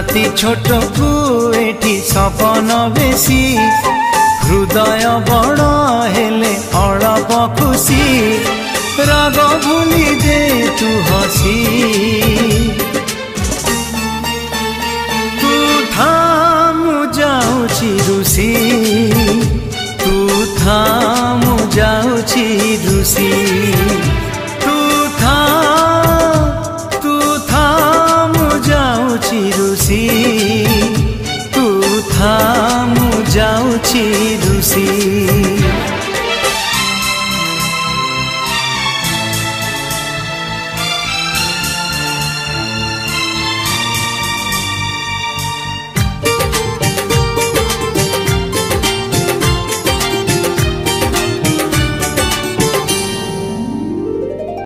राति छोट को एठी सपन बेसी हृदय बड़ हेले अड़प खुशी राग भूली दे तू हसी तू थामु जाउछि रुसी तू थामु जाउछि रुसी।